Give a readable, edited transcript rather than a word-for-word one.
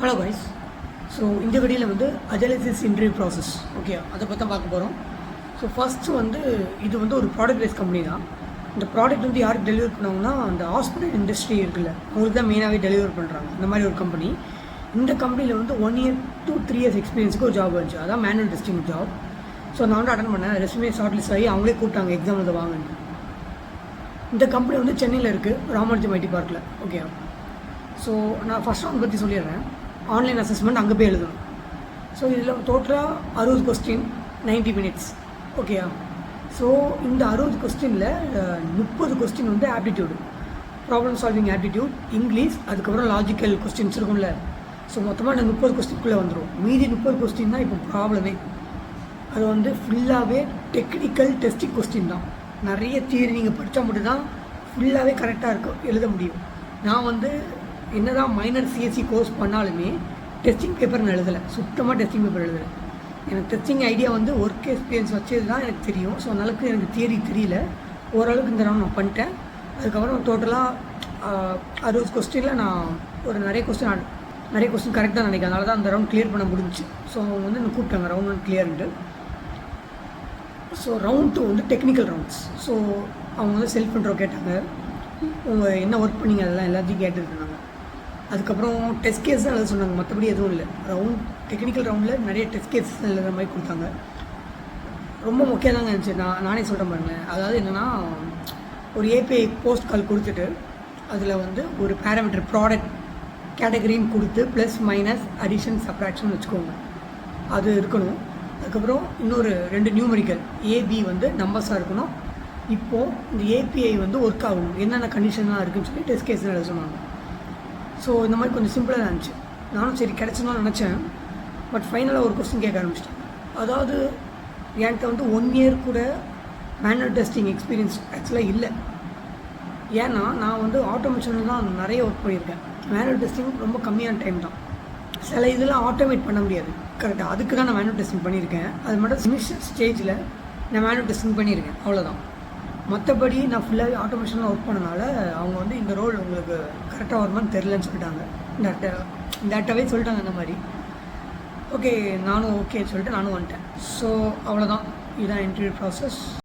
Hello guys. So இந்த வீடியோவில் வந்து அஜாலிசிஸ் இன்டர்வியூ ப்ராசஸ் ஓகே அதை பற்றி தான் பார்க்க போகிறோம். ஸோ ஃபஸ்ட்டு வந்து இது வந்து ஒரு ப்ராடக்ட் பேஸ் கம்பெனி தான். இந்த ப்ராடக்ட் வந்து யாருக்கு டெலிவர் பண்ணுவாங்கன்னா அந்த ஹாஸ்பிட்டல் இண்டஸ்ட்ரி இருக்குல்ல அவங்களுக்கு தான் மெயினாகவே டெலிவர் பண்ணுறாங்க. இந்த மாதிரி ஒரு கம்பெனி. இந்த கம்பெனியில் வந்து 1 year to 3 years எக்ஸ்பீரியன்ஸுக்கு ஒரு ஜாப் வந்துச்சு. அதான் மேனுவல் டெஸ்டிங் ஜாப். ஸோ நான் வந்து அட்டன் பண்ணேன். ரெஸ்யூமே ஷார்ட் லிஸ்ட் ஆகி அவங்களே கூப்பிட்டாங்க எக்ஸாம் வந்து வாங்கன்னு. இந்த கம்பெனி வந்து சென்னையில் இருக்குது, ராமானுஜம் ஐடி பார்க்கில். ஓகே. ஸோ நான் ஃபஸ்ட் ரவுண்ட் பற்றி சொல்லிடுறேன். ஆன்லைன் அசஸ்மெண்ட் அங்கே போய் எழுதணும். ஸோ இதில் டோட்டலாக 60 கொஸ்டின் 90 minutes. ஓகேயா. ஸோ இந்த 60 கொஸ்டினில் 30 கொஸ்டின் வந்து aptitude, problem solving aptitude, English, அதுக்கப்புறம் லாஜிக்கல் கொஸ்டின்ஸ் இருக்கும்ல. ஸோ மொத்தமாக இந்த 30 கொஸ்டின்குள்ளே வந்துடும். மீதி 30 கொஸ்டின் தான் இப்போ ப்ராப்ளமே. அது வந்து ஃபுல்லாகவே டெக்னிக்கல் டெஸ்டிங் கொஸ்டின் தான். நிறைய தியரி நீங்கள் படித்தா மட்டும்தான் ஃபுல்லாகவே கரெக்டாக இருக்கும் எழுத முடியும். நான் வந்து என்ன தான் மைனர் சிஎஸ்சி கோர்ஸ் பண்ணாலுமே டெஸ்டிங் பேப்பர் நான் எழுதலை, சுத்தமாக டெஸ்டிங் பேப்பர் எழுதலை. எனக்கு டெஸ்டிங் ஐடியா வந்து ஒர்க் எக்ஸ்பீரியன்ஸ் வச்சது தான் எனக்கு தெரியும். ஸோ அந்தளவுக்கு எனக்கு தியரி தெரியல. ஓரளவுக்கு இந்த ரவுண்ட் நான் பண்ணிட்டேன். அதுக்கப்புறம் டோட்டலாக 60 கொஸ்டினில் நான் ஒரு நிறைய கொஸ்டின் கரெக்டாக நினைக்கிறேன். அதனால தான் அந்த ரவுண்ட் கிளியர் பண்ண முடிஞ்சிச்சு. ஸோ அவங்க வந்து எனக்கு கூப்பிட்டாங்க ரவுண்ட் 1 கிளியர்ன்ட்டு. ஸோ ரவுண்ட் 2 வந்து டெக்னிக்கல் ரவுண்ட்ஸ். ஸோ அவங்க வந்து செல்ஃப் இன்ட்ரோ கேட்டாங்க, உங்கள் என்ன ஒர்க் பண்ணிங்க அதெல்லாம் எல்லாத்தையும் கேட்டுருந்தாங்க. அதுக்கப்புறம் டெஸ்ட் கேஸ் தான் எழுத சொன்னாங்க, மற்றபடி எதுவும் இல்லை. டெக்னிக்கல் ரவுண்டில் நிறைய டெஸ்ட் கேஸ் எழுதுகிற மாதிரி கொடுத்தாங்க. ரொம்ப முக்கியம் தாங்க இருந்துச்சு. நானே சொல்கிறேன் பாருங்களேன். அதாவது என்னென்னா, ஒரு ஏபிஐ போஸ்ட் கால் கொடுத்துட்டு அதில் வந்து ஒரு பேராமீட்டர் ப்ராடக்ட் கேட்டகரின்னு கொடுத்து ப்ளஸ் மைனஸ் அடிஷன் சப்ராக்ஷன் வச்சுக்கோங்க, அது இருக்கணும். அதுக்கப்புறம் இன்னொரு 2 நியூமரிக்கல் ஏபி வந்து நம்பர்ஸாக இருக்கணும். இப்போது இந்த ஏபிஐ வந்து ஒர்க் ஆகணும், என்னென்ன கண்டிஷன்லாம் இருக்குதுன்னு சொல்லி டெஸ்ட் கேஸ் எழுத சொன்னாங்க. ஸோ இந்த மாதிரி கொஞ்சம் சிம்பிளாக தான் இருந்துச்சு. நானும் சரி கிடச்சிடணும்னு நினச்சேன். பட் ஃபைனலாக ஒரு கொஸ்டின் கேட்க ஆரம்பிச்சிட்டேன். அதாவது என்கிட்ட வந்து 1 year கூட மேனுவல் டெஸ்டிங் எக்ஸ்பீரியன்ஸ் ஆக்சுவலாக இல்லை. ஏன்னா நான் வந்து ஆட்டோமேஷனில் தான் நிறைய ஒர்க் பண்ணியிருக்கேன். மேனுவல் டெஸ்டிங் ரொம்ப கம்மியான டைம் தான். சில இதெல்லாம் ஆட்டோமேட் பண்ண முடியாது கரெக்டாக. அதுக்கு தான் நான் மேனுவல் டெஸ்டிங் பண்ணியிருக்கேன். அது மட்டும் இனிஷியல் ஸ்டேஜில் நான் மேனுவல் டெஸ்டிங் பண்ணியிருக்கேன், அவ்வளோதான். மற்றபடி நான் ஃபுல்லாகவே ஆட்டோமேஷனில் ஒர்க் பண்ணனால அவங்க வந்து இந்த ரோல் உங்களுக்கு கரெக்டாக வருமானு தெரிலன்னு சொல்லிட்டாங்க. டேட்டாவே சொல்லிட்டாங்க அந்த மாதிரி. ஓகே, நானும் ஓகேன்னு சொல்லிட்டு நானும் வந்துட்டேன். ஸோ அவ்வளோதான், இதுதான் இன்டர்வியூ ப்ராசஸ்.